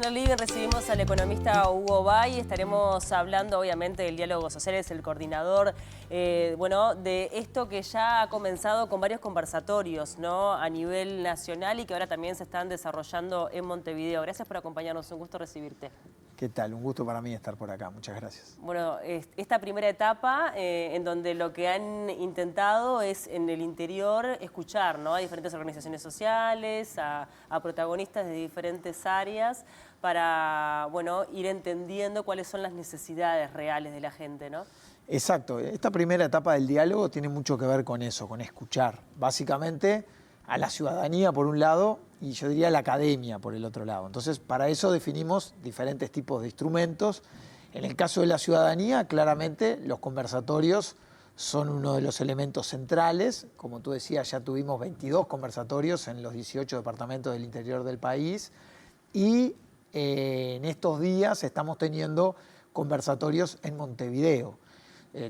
el living recibimos al economista Hugo Bay. Estaremos hablando obviamente del diálogo social, es el coordinador de esto que ya ha comenzado con varios conversatorios, ¿no?, a nivel nacional y que ahora también se están desarrollando en Montevideo. Gracias por acompañarnos, un gusto recibirte. ¿Qué tal? Un gusto para mí estar por acá, muchas gracias. Bueno, esta primera etapa en donde lo que han intentado es en el interior escuchar, ¿no?, a diferentes organizaciones sociales, a protagonistas de diferentes áreas para, ir entendiendo cuáles son las necesidades reales de la gente, ¿no? Exacto, esta primera etapa del diálogo tiene mucho que ver con eso, con escuchar. Básicamente a la ciudadanía por un lado y yo diría a la academia por el otro lado. Entonces, para eso definimos diferentes tipos de instrumentos. En el caso de la ciudadanía, claramente los conversatorios son uno de los elementos centrales. Como tú decías, ya tuvimos 22 conversatorios en los 18 departamentos del interior del país y en estos días estamos teniendo conversatorios en Montevideo.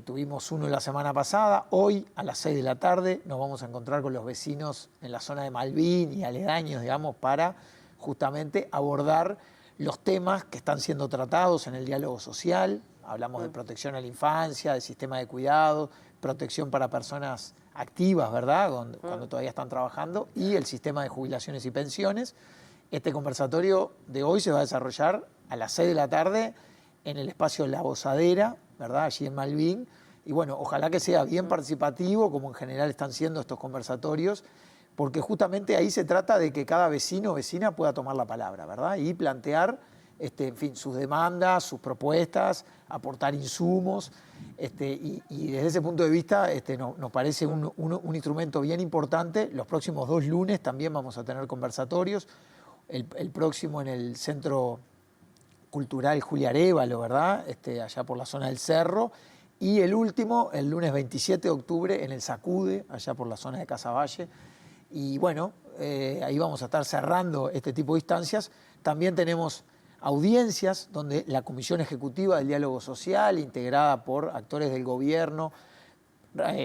Tuvimos uno la semana pasada, hoy a las 6 de la tarde nos vamos a encontrar con los vecinos en la zona de Malvin y aledaños, digamos, para justamente abordar los temas que están siendo tratados en el diálogo social. Hablamos de protección a la infancia, de sistema de cuidado, protección para personas activas, ¿verdad?, cuando todavía están trabajando, y el sistema de jubilaciones y pensiones. Este conversatorio de hoy se va a desarrollar a las 6 de la tarde en el espacio La Bozadera, ¿verdad?, allí en Malvin. Y bueno, ojalá que sea bien participativo, como en general están siendo estos conversatorios, porque justamente ahí se trata de que cada vecino o vecina pueda tomar la palabra, ¿verdad?, y plantear, en fin, sus demandas, sus propuestas, aportar insumos. Y desde ese punto de vista nos parece un instrumento bien importante. Los próximos 2 lunes también vamos a tener conversatorios. El próximo en el Centro Cultural Julia Arévalo, ¿verdad?, allá por la zona del Cerro, y el último, el lunes 27 de octubre, en el Sacude, allá por la zona de Casaballe. Y bueno, ahí vamos a estar cerrando este tipo de instancias. También tenemos audiencias donde la Comisión Ejecutiva del Diálogo Social, integrada por actores del gobierno,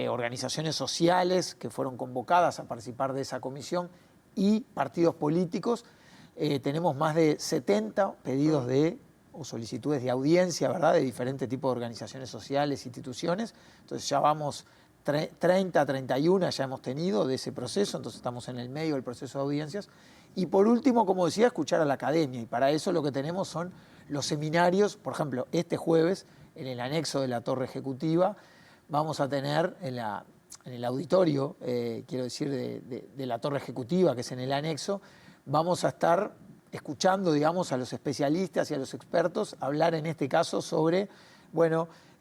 organizaciones sociales que fueron convocadas a participar de esa comisión y partidos políticos. Tenemos más de 70 pedidos o solicitudes de audiencia, ¿verdad?, de diferentes tipos de organizaciones sociales, instituciones. Entonces ya vamos 30, 31 ya hemos tenido de ese proceso, entonces estamos en el medio del proceso de audiencias. Y por último, como decía, escuchar a la academia. Y para eso lo que tenemos son los seminarios. Por ejemplo, este jueves, en el anexo de la Torre Ejecutiva, vamos a tener en el auditorio, quiero decir, de la Torre Ejecutiva, que es en el anexo, vamos a estar escuchando, digamos, a los especialistas y a los expertos hablar en este caso sobre,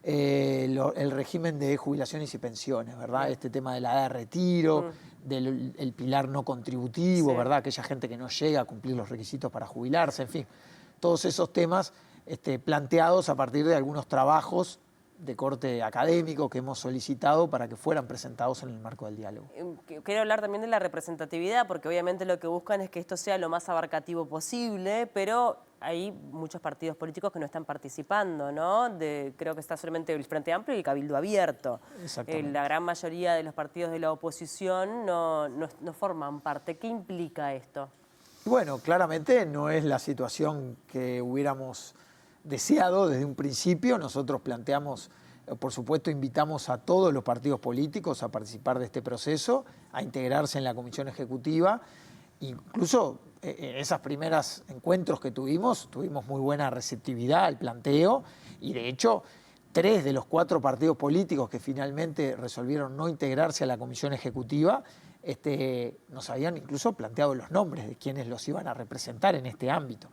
el régimen de jubilaciones y pensiones, ¿verdad? Este tema de la edad de retiro, del pilar no contributivo, sí, ¿verdad? Aquella gente que no llega a cumplir los requisitos para jubilarse, en fin. Todos esos temas planteados a partir de algunos trabajos de corte académico que hemos solicitado para que fueran presentados en el marco del diálogo. Quiero hablar también de la representatividad, porque obviamente lo que buscan es que esto sea lo más abarcativo posible, pero hay muchos partidos políticos que no están participando, ¿no? Creo que está solamente el Frente Amplio y el Cabildo Abierto. La gran mayoría de los partidos de la oposición no forman parte. ¿Qué implica esto? Bueno, claramente no es la situación que hubiéramos deseado desde un principio. Nosotros planteamos, por supuesto, invitamos a todos los partidos políticos a participar de este proceso, a integrarse en la Comisión Ejecutiva. Incluso en esos primeros encuentros que tuvimos muy buena receptividad al planteo y de hecho 3 de los 4 partidos políticos que finalmente resolvieron no integrarse a la Comisión Ejecutiva nos habían incluso planteado los nombres de quienes los iban a representar en este ámbito.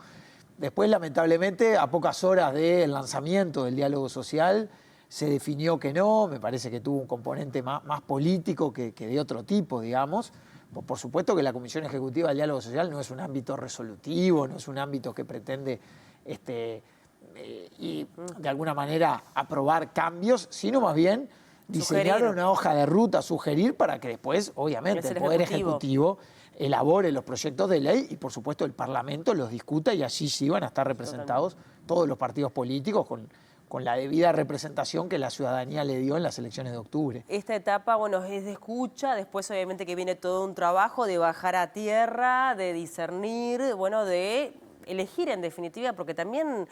Después, lamentablemente, a pocas horas del lanzamiento del diálogo social, se definió que no. Me parece que tuvo un componente más político que de otro tipo, digamos. Por supuesto que la Comisión Ejecutiva del Diálogo Social no es un ámbito resolutivo, no es un ámbito que pretende y de alguna manera aprobar cambios, sino más bien diseñar una hoja de ruta, sugerir para que después, obviamente, el Poder Ejecutivo elabore los proyectos de ley y, por supuesto, el Parlamento los discuta y allí sí van a estar representados todos los partidos políticos con la debida representación que la ciudadanía le dio en las elecciones de octubre. Esta etapa, es de escucha, después obviamente que viene todo un trabajo de bajar a tierra, de discernir, de elegir en definitiva, porque también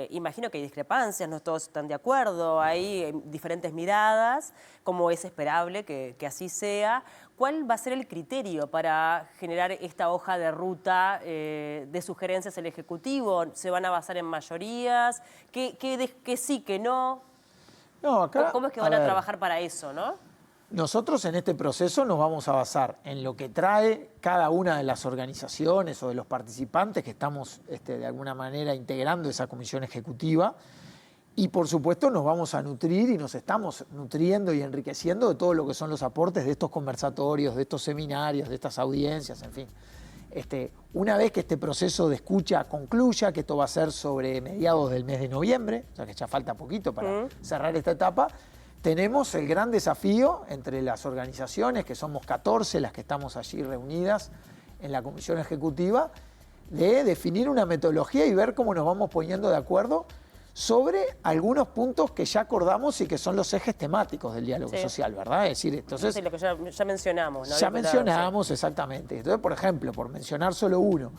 imagino que hay discrepancias, no todos están de acuerdo, hay diferentes miradas, como es esperable que así sea. ¿Cuál va a ser el criterio para generar esta hoja de ruta de sugerencias del Ejecutivo? ¿Se van a basar en mayorías? ¿Qué sí, qué no? No, acá, ¿Cómo es que van a trabajar para eso, no? Nosotros en este proceso nos vamos a basar en lo que trae cada una de las organizaciones o de los participantes que estamos de alguna manera integrando esa comisión ejecutiva y por supuesto nos vamos a nutrir y nos estamos nutriendo y enriqueciendo de todo lo que son los aportes de estos conversatorios, de estos seminarios, de estas audiencias, en fin. Una vez que este proceso de escucha concluya, que esto va a ser sobre mediados del mes de noviembre, o sea que ya falta poquito para cerrar esta etapa, tenemos el gran desafío entre las organizaciones, que somos 14 las que estamos allí reunidas en la comisión ejecutiva, de definir una metodología y ver cómo nos vamos poniendo de acuerdo sobre algunos puntos que ya acordamos y que son los ejes temáticos del diálogo social, ¿verdad? Es decir, entonces... Sí, lo que ya mencionamos, ¿no? Ya mencionamos, exactamente. Entonces, por ejemplo, por mencionar solo uno,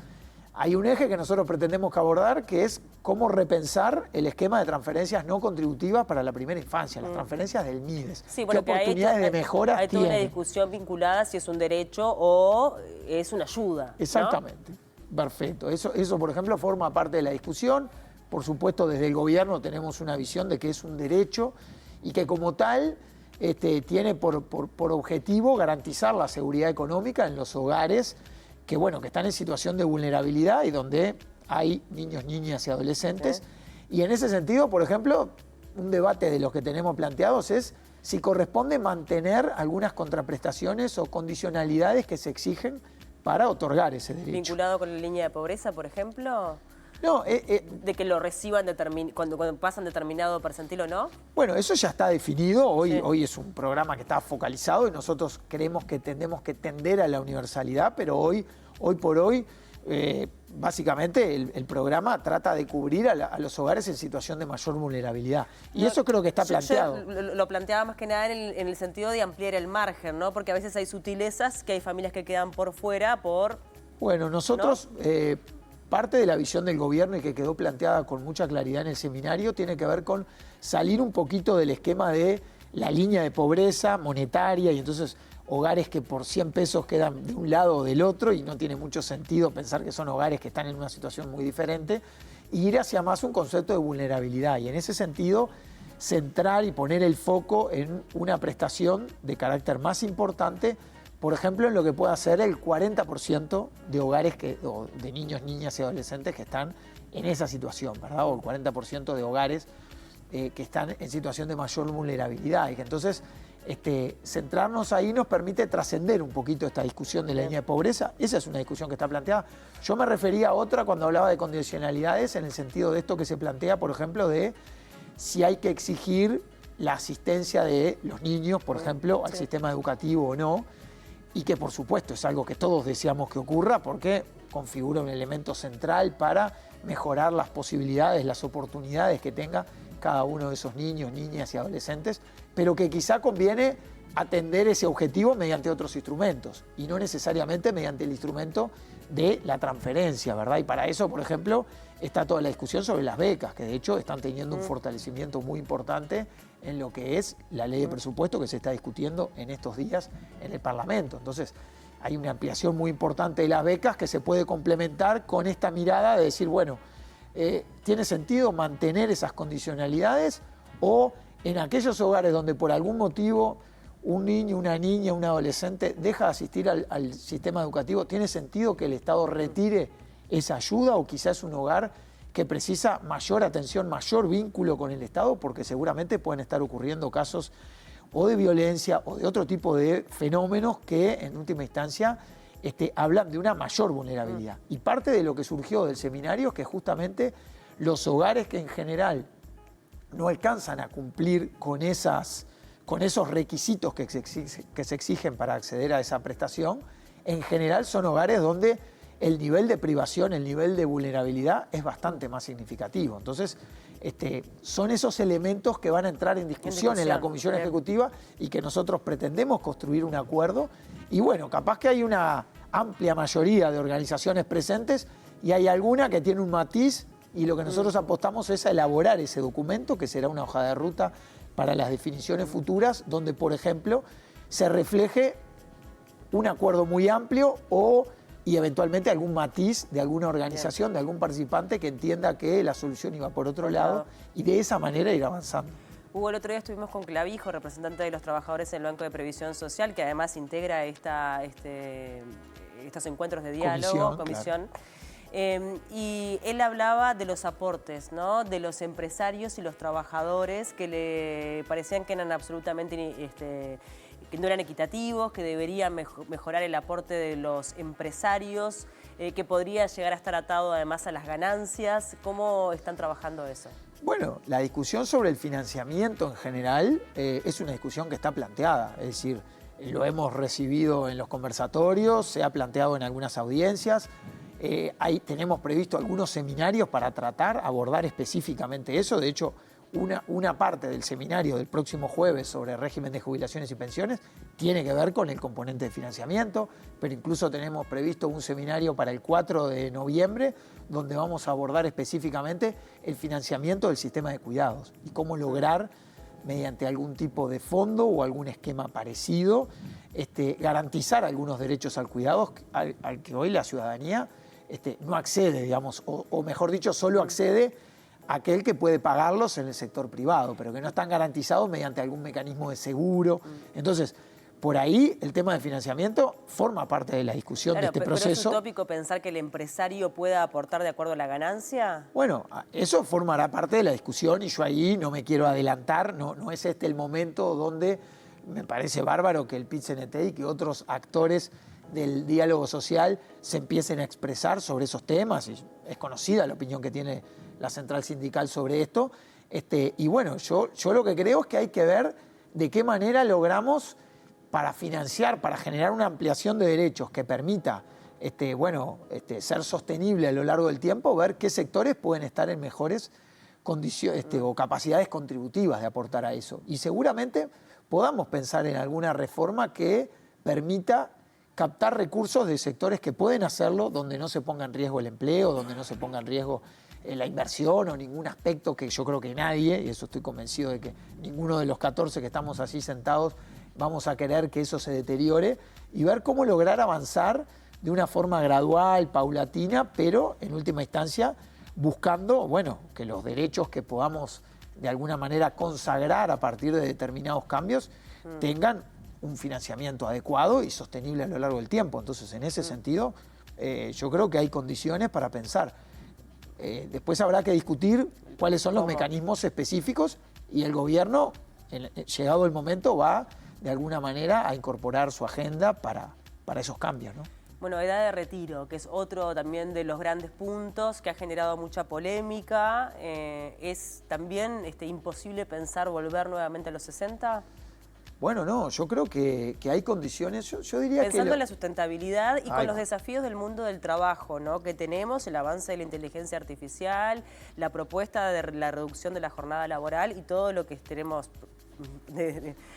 hay un eje que nosotros pretendemos que abordar, que es cómo repensar el esquema de transferencias no contributivas para la primera infancia, las transferencias del MIDES. Sí, bueno, ¿qué oportunidades de mejora hay toda una tiene? discusión vinculada si es un derecho o es una ayuda, ¿no? Exactamente, perfecto. Eso, por ejemplo, forma parte de la discusión. Por supuesto, desde el gobierno tenemos una visión de que es un derecho y que como tal tiene por objetivo garantizar la seguridad económica en los hogares que están en situación de vulnerabilidad y donde hay niños, niñas y adolescentes. Y en ese sentido, por ejemplo, un debate de los que tenemos planteados es si corresponde mantener algunas contraprestaciones o condicionalidades que se exigen para otorgar ese derecho. ¿Vinculado con la línea de pobreza, por ejemplo? No, de que lo reciban cuando pasan determinado percentil o no. Bueno, eso ya está definido. Hoy es un programa que está focalizado y nosotros creemos que tenemos que tender a la universalidad, pero hoy por hoy, básicamente el programa trata de cubrir a los hogares en situación de mayor vulnerabilidad. Y eso creo que está planteado. Yo lo planteaba más que nada en el sentido de ampliar el margen, ¿no? Porque a veces hay sutilezas que hay familias que quedan por fuera por... Bueno, nosotros... ¿no? Parte de la visión del gobierno y que quedó planteada con mucha claridad en el seminario tiene que ver con salir un poquito del esquema de la línea de pobreza monetaria y entonces hogares que por 100 pesos quedan de un lado o del otro y no tiene mucho sentido pensar que son hogares que están en una situación muy diferente, e ir hacia más un concepto de vulnerabilidad y en ese sentido centrar y poner el foco en una prestación de carácter más importante, por ejemplo, en lo que pueda ser el 40% de hogares de niños, niñas y adolescentes que están en esa situación, ¿verdad? O el 40% de hogares que están en situación de mayor vulnerabilidad. Y que entonces centrarnos ahí nos permite trascender un poquito esta discusión de la línea de pobreza. Esa es una discusión que está planteada. Yo me refería a otra cuando hablaba de condicionalidades en el sentido de esto que se plantea, por ejemplo, de si hay que exigir la asistencia de los niños, por ejemplo, al sistema educativo o no. Y que por supuesto es algo que todos deseamos que ocurra porque configura un elemento central para mejorar las posibilidades, las oportunidades que tenga cada uno de esos niños, niñas y adolescentes, pero que quizá conviene atender ese objetivo mediante otros instrumentos y no necesariamente mediante el instrumento de la transferencia, ¿verdad? Y para eso, por ejemplo, está toda la discusión sobre las becas, que de hecho están teniendo un fortalecimiento muy importante en lo que es la ley de presupuesto que se está discutiendo en estos días en el Parlamento. Entonces, hay una ampliación muy importante de las becas que se puede complementar con esta mirada de decir, bueno, ¿tiene sentido mantener esas condicionalidades o en aquellos hogares donde por algún motivo un niño, una niña, un adolescente deja de asistir al sistema educativo, ¿tiene sentido que el Estado retire esa ayuda o quizás es un hogar que precisa mayor atención, mayor vínculo con el Estado porque seguramente pueden estar ocurriendo casos o de violencia o de otro tipo de fenómenos que en última instancia hablan de una mayor vulnerabilidad? Y parte de lo que surgió del seminario es que justamente los hogares que en general no alcanzan a cumplir con esos requisitos que se exigen para acceder a esa prestación, en general son hogares donde el nivel de privación, el nivel de vulnerabilidad es bastante más significativo. Entonces, son esos elementos que van a entrar en discusión en la Comisión Ejecutiva y que nosotros pretendemos construir un acuerdo. Y bueno, capaz que hay una amplia mayoría de organizaciones presentes y hay alguna que tiene un matiz, y lo que nosotros apostamos es a elaborar ese documento, que será una hoja de ruta para las definiciones futuras, donde, por ejemplo, se refleje un acuerdo muy amplio y eventualmente algún matiz de alguna organización, de algún participante que entienda que la solución iba por otro lado, y de esa manera ir avanzando. Hugo, el otro día estuvimos con Clavijo, representante de los trabajadores en el Banco de Previsión Social, que además integra estos encuentros de diálogo, comisión. Claro. Y él hablaba de los aportes, ¿no? De los empresarios y los trabajadores que le parecían que eran absolutamente que no eran equitativos, que deberían mejorar el aporte de los empresarios, que podría llegar a estar atado además a las ganancias. ¿Cómo están trabajando eso? Bueno, la discusión sobre el financiamiento en general es una discusión que está planteada, es decir, lo hemos recibido en los conversatorios, se ha planteado en algunas audiencias, tenemos previsto algunos seminarios para abordar específicamente eso. De hecho, una parte del seminario del próximo jueves sobre régimen de jubilaciones y pensiones tiene que ver con el componente de financiamiento, pero incluso tenemos previsto un seminario para el 4 de noviembre donde vamos a abordar específicamente el financiamiento del sistema de cuidados y cómo lograr, mediante algún tipo de fondo o algún esquema parecido, garantizar algunos derechos al cuidado al que hoy la ciudadanía no accede, digamos, o mejor dicho, solo accede aquel que puede pagarlos en el sector privado, pero que no están garantizados mediante algún mecanismo de seguro. Entonces, por ahí el tema del financiamiento forma parte de la discusión de este proceso. ¿Pero es utópico pensar que el empresario pueda aportar de acuerdo a la ganancia? Bueno, eso formará parte de la discusión y yo ahí no me quiero adelantar, no es este el momento donde me parece bárbaro que el PIT-CNT y que otros actores del diálogo social se empiecen a expresar sobre esos temas. Y es conocida la opinión que tiene la central sindical sobre esto. Y bueno, yo lo que creo es que hay que ver de qué manera logramos para financiar, para generar una ampliación de derechos que permita ser sostenible a lo largo del tiempo, ver qué sectores pueden estar en mejores condiciones o capacidades contributivas de aportar a eso. Y seguramente podamos pensar en alguna reforma que permita captar recursos de sectores que pueden hacerlo, donde no se ponga en riesgo el empleo, donde no se ponga en riesgo la inversión o ningún aspecto que yo creo que nadie, y eso estoy convencido de que ninguno de los 14 que estamos así sentados vamos a querer que eso se deteriore, y ver cómo lograr avanzar de una forma gradual, paulatina, pero en última instancia buscando, bueno, que los derechos que podamos de alguna manera consagrar a partir de determinados cambios tengan un financiamiento adecuado y sostenible a lo largo del tiempo. Entonces, en ese sentido, yo creo que hay condiciones para pensar. Después habrá que discutir cuáles son los mecanismos específicos y el gobierno, llegado el momento, va de alguna manera a incorporar su agenda para esos cambios, ¿no? Bueno, edad de retiro, que es otro también de los grandes puntos que ha generado mucha polémica. ¿Es también imposible pensar volver nuevamente a los 60? Bueno, no, yo creo que hay condiciones, yo diría que... Pensando en la sustentabilidad y con los desafíos del mundo del trabajo, ¿no? Que tenemos, el avance de la inteligencia artificial, la propuesta de la reducción de la jornada laboral y todo lo que tenemos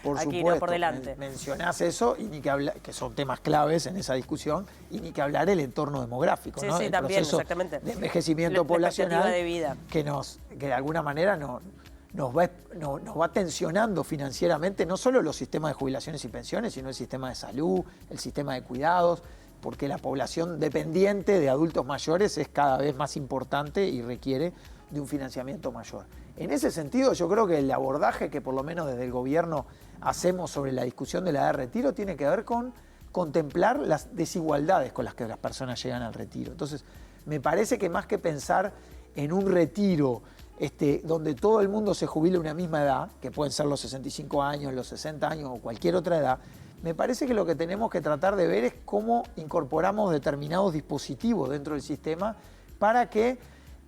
por aquí, supuesto, ¿no? Por delante. Mencionás eso, y ni que hablar, que son temas claves en esa discusión, y ni que hablar el entorno demográfico, sí, ¿no? Sí, el también, proceso exactamente. de envejecimiento poblacional de vida. Que de alguna manera nos va tensionando financieramente no solo los sistemas de jubilaciones y pensiones, sino el sistema de salud, el sistema de cuidados, porque la población dependiente de adultos mayores es cada vez más importante y requiere de un financiamiento mayor. En ese sentido, yo creo que el abordaje que por lo menos desde el gobierno hacemos sobre la discusión de la edad de retiro tiene que ver con contemplar las desigualdades con las que las personas llegan al retiro. Entonces, me parece que más que pensar en un retiro donde todo el mundo se jubile a una misma edad, que pueden ser los 65 años, los 60 años o cualquier otra edad, me parece que lo que tenemos que tratar de ver es cómo incorporamos determinados dispositivos dentro del sistema para que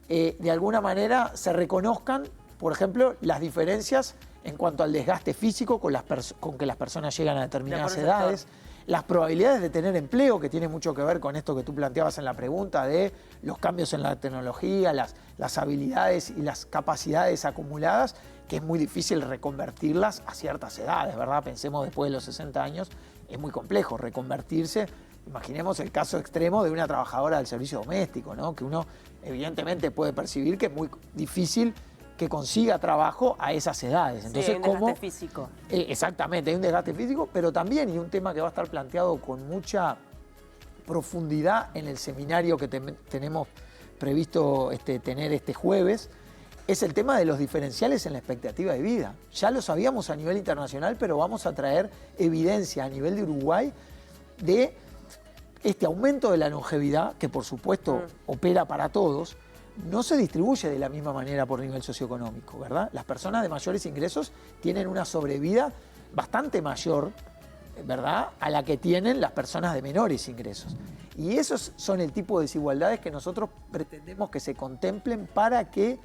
de alguna manera se reconozcan, por ejemplo, las diferencias en cuanto al desgaste físico con que las personas llegan a determinadas edades, las probabilidades de tener empleo, que tiene mucho que ver con esto que tú planteabas en la pregunta de los cambios en la tecnología, las habilidades y las capacidades acumuladas, que es muy difícil reconvertirlas a ciertas edades, ¿verdad? Pensemos después de los 60 años, es muy complejo reconvertirse Imaginemos el caso extremo de una trabajadora del servicio doméstico, ¿no? Que uno evidentemente puede percibir que es muy difícil que consiga trabajo a esas edades. Entonces, sí, hay un desgaste físico. Exactamente, hay un desgaste físico, pero también, y un tema que va a estar planteado con mucha profundidad en el seminario que tenemos previsto tener este jueves, es el tema de los diferenciales en la expectativa de vida. Ya lo sabíamos a nivel internacional, pero vamos a traer evidencia a nivel de Uruguay de este aumento de la longevidad, que por supuesto opera para todos, no se distribuye de la misma manera por nivel socioeconómico, ¿verdad? Las personas de mayores ingresos tienen una sobrevida bastante mayor, ¿verdad?, a la que tienen las personas de menores ingresos. Y esos son el tipo de desigualdades que nosotros pretendemos que se contemplen para que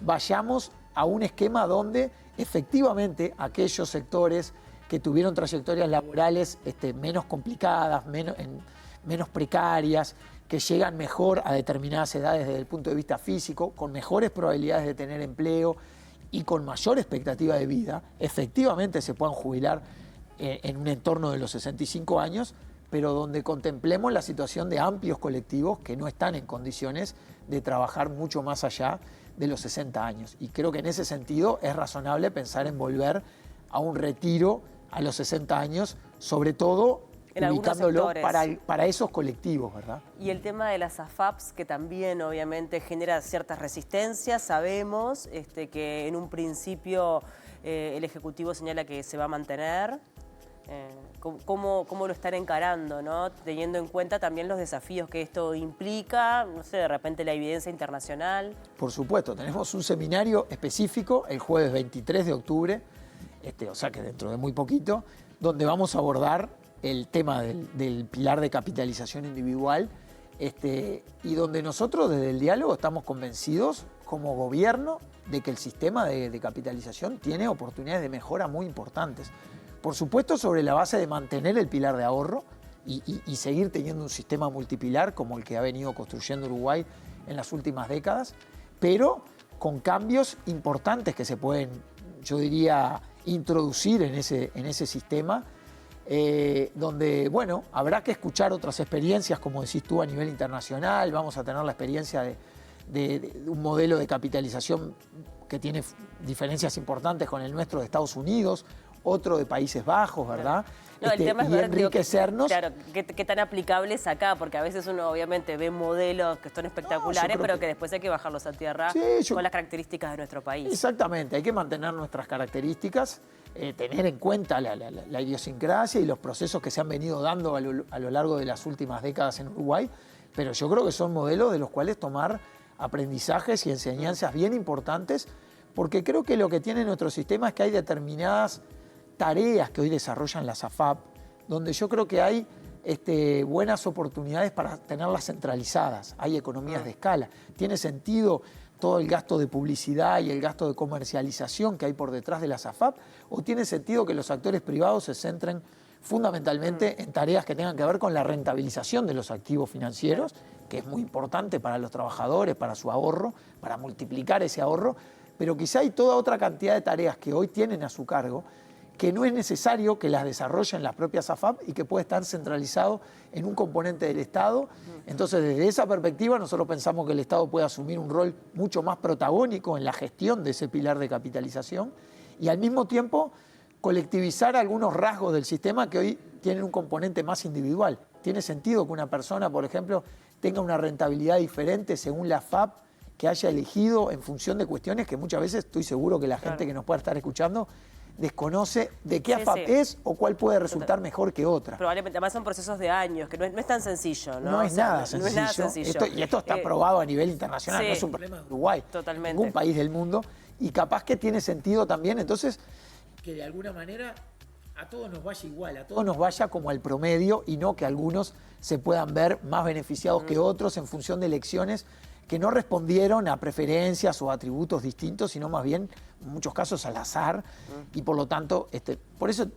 vayamos a un esquema donde efectivamente aquellos sectores que tuvieron trayectorias laborales menos complicadas, menos precarias, que llegan mejor a determinadas edades desde el punto de vista físico, con mejores probabilidades de tener empleo y con mayor expectativa de vida, efectivamente se puedan jubilar en un entorno de los 65 años, pero donde contemplemos la situación de amplios colectivos que no están en condiciones de trabajar mucho más allá de los 60 años. Y creo que en ese sentido es razonable pensar en volver a un retiro a los 60 años, sobre todo ubicándolo para esos colectivos, ¿verdad? Y el tema de las AFAPs, que también obviamente genera ciertas resistencias. Sabemos que en un principio el Ejecutivo señala que se va a mantener. ¿Cómo lo están encarando, ¿no? Teniendo en cuenta también los desafíos que esto implica, no sé, de repente la evidencia internacional? Por supuesto, tenemos un seminario específico el jueves 23 de octubre, o sea que dentro de muy poquito, donde vamos a abordar el tema del pilar de capitalización individual, y donde nosotros desde el diálogo estamos convencidos como gobierno de que el sistema de capitalización tiene oportunidades de mejora muy importantes. Por supuesto, sobre la base de mantener el pilar de ahorro y seguir teniendo un sistema multipilar como el que ha venido construyendo Uruguay en las últimas décadas, pero con cambios importantes que se pueden, yo diría, introducir en ese sistema, donde, bueno, habrá que escuchar otras experiencias, como decís tú, a nivel internacional. Vamos a tener la experiencia de un modelo de capitalización que tiene diferencias importantes con el nuestro de Estados Unidos, otro de Países Bajos, ¿verdad? No, el tema es ver, enriquecernos. Claro, qué tan aplicables acá, porque a veces uno obviamente ve modelos que son espectaculares, pero que después hay que bajarlos a tierra con las características de nuestro país. Exactamente, hay que mantener nuestras características, tener en cuenta la idiosincrasia y los procesos que se han venido dando a lo largo de las últimas décadas en Uruguay, pero yo creo que son modelos de los cuales tomar aprendizajes y enseñanzas bien importantes, porque creo que lo que tiene nuestro sistema es que hay determinadas tareas que hoy desarrollan las AFAP, donde yo creo que hay buenas oportunidades para tenerlas centralizadas. Hay economías de escala. Tiene sentido todo el gasto de publicidad y el gasto de comercialización que hay por detrás de las AFAP, o tiene sentido que los actores privados se centren fundamentalmente en tareas que tengan que ver con la rentabilización de los activos financieros, que es muy importante para los trabajadores, para su ahorro, para multiplicar ese ahorro, pero quizá hay toda otra cantidad de tareas que hoy tienen a su cargo que no es necesario que las desarrollen las propias AFAP y que puede estar centralizado en un componente del Estado. Entonces, desde esa perspectiva, nosotros pensamos que el Estado puede asumir un rol mucho más protagónico en la gestión de ese pilar de capitalización y al mismo tiempo colectivizar algunos rasgos del sistema que hoy tienen un componente más individual. Tiene sentido que una persona, por ejemplo, tenga una rentabilidad diferente según la AFAP que haya elegido en función de cuestiones que muchas veces estoy seguro que la gente que nos pueda estar escuchando desconoce de qué AFAP es o cuál puede resultar mejor que otra. Probablemente, además son procesos de años, que no es tan sencillo, ¿no? No es nada sencillo. No es nada sencillo. Y esto está probado a nivel internacional, no es un problema de Uruguay. Totalmente. Ningún país del mundo. Y capaz que tiene sentido también, entonces, que de alguna manera a todos nos vaya igual, a todos nos vaya como al promedio y no que algunos se puedan ver más beneficiados que otros en función de elecciones que no respondieron a preferencias o atributos distintos, sino más bien, en muchos casos, al azar. Y por lo tanto, por eso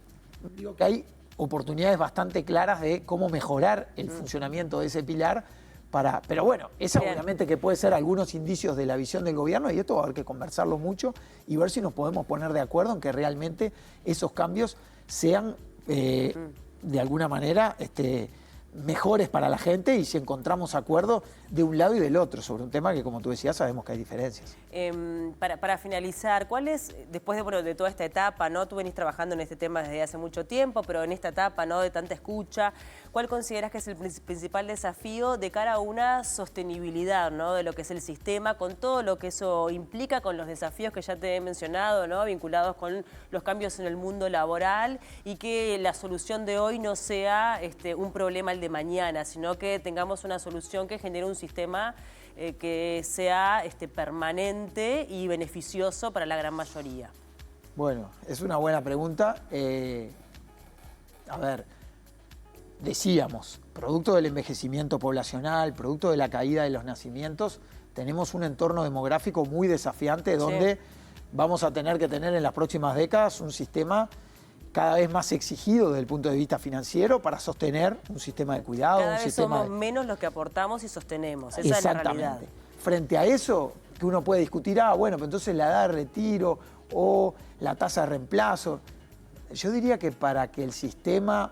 digo que hay oportunidades bastante claras de cómo mejorar el funcionamiento de ese pilar. Pero bueno, esa obviamente que puede ser algunos indicios de la visión del gobierno y esto va a haber que conversarlo mucho y ver si nos podemos poner de acuerdo en que realmente esos cambios sean de alguna manera mejores para la gente y si encontramos acuerdo de un lado y del otro sobre un tema que, como tú decías, sabemos que hay diferencias. Para finalizar, ¿cuál es, después de toda esta etapa, ¿no? Tú venís trabajando en este tema desde hace mucho tiempo, pero en esta etapa, ¿no?, de tanta escucha, ¿cuál consideras que es el principal desafío de cara a una sostenibilidad, ¿no?, de lo que es el sistema, con todo lo que eso implica, con los desafíos que ya te he mencionado, ¿no?, vinculados con los cambios en el mundo laboral, y que la solución de hoy no sea un problema el de mañana, sino que tengamos una solución que genere un sistema que sea permanente y beneficioso para la gran mayoría? Bueno, es una buena pregunta. A ver, decíamos, producto del envejecimiento poblacional, producto de la caída de los nacimientos, tenemos un entorno demográfico muy desafiante donde vamos a tener que tener en las próximas décadas un sistema cada vez más exigido desde el punto de vista financiero para sostener un sistema de cuidado. Cada vez somos menos los que aportamos y sostenemos, esa es la realidad. Frente a eso, que uno puede discutir, bueno, pero entonces la edad de retiro o la tasa de reemplazo. Yo diría que para que el sistema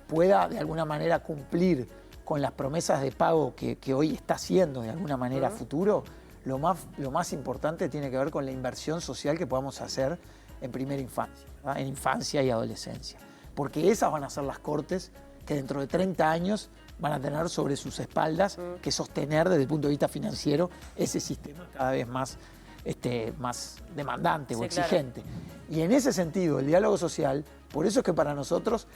pueda de alguna manera cumplir con las promesas de pago que hoy está haciendo de alguna manera futuro, lo más importante tiene que ver con la inversión social que podamos hacer en primera infancia, ¿verdad?, en infancia y adolescencia. Porque esas van a ser las cortes que dentro de 30 años van a tener sobre sus espaldas que sostener desde el punto de vista financiero ese sistema cada vez más demandante o exigente. Claro. Y en ese sentido, el diálogo social, por eso es que para nosotros,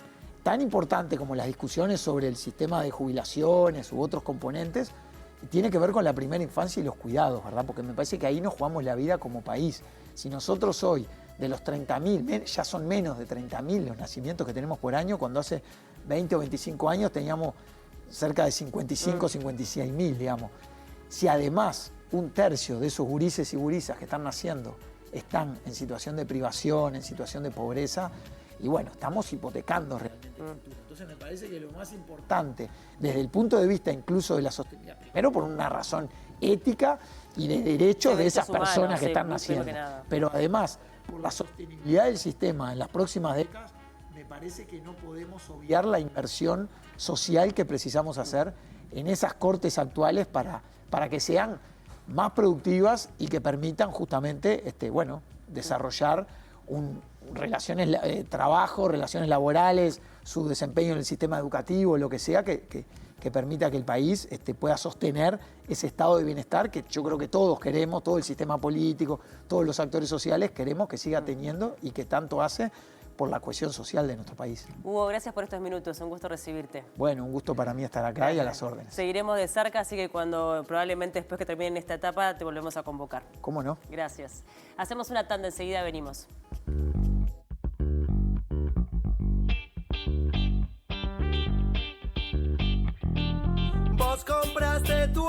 tan importante como las discusiones sobre el sistema de jubilaciones u otros componentes, tiene que ver con la primera infancia y los cuidados, ¿verdad? Porque me parece que ahí nos jugamos la vida como país. Si nosotros hoy, de los 30.000, ya son menos de 30.000 los nacimientos que tenemos por año, cuando hace 20 o 25 años teníamos cerca de 55, 56.000, digamos. Si además un tercio de esos gurises y gurisas que están naciendo están en situación de privación, en situación de pobreza, y bueno, estamos hipotecando realmente el futuro. Entonces me parece que lo más importante, desde el punto de vista incluso de la sostenibilidad, primero por una razón ética y de derechos de esas personas que están naciendo, pero además por la sostenibilidad del sistema en las próximas décadas, me parece que no podemos obviar la inversión social que precisamos hacer en esas cortes actuales para que sean más productivas y que permitan justamente desarrollar trabajo, relaciones laborales, su desempeño en el sistema educativo, lo que sea, que permita que el país pueda sostener ese estado de bienestar que yo creo que todos queremos, todo el sistema político, todos los actores sociales queremos que siga teniendo y que tanto hace por la cohesión social de nuestro país. Hugo, gracias por estos minutos, un gusto recibirte. Bueno, un gusto para mí estar acá y a las órdenes. Seguiremos de cerca, así que probablemente después que termine esta etapa te volvemos a convocar. ¿Cómo no? Gracias. Hacemos una tanda, enseguida venimos. Vos compraste tu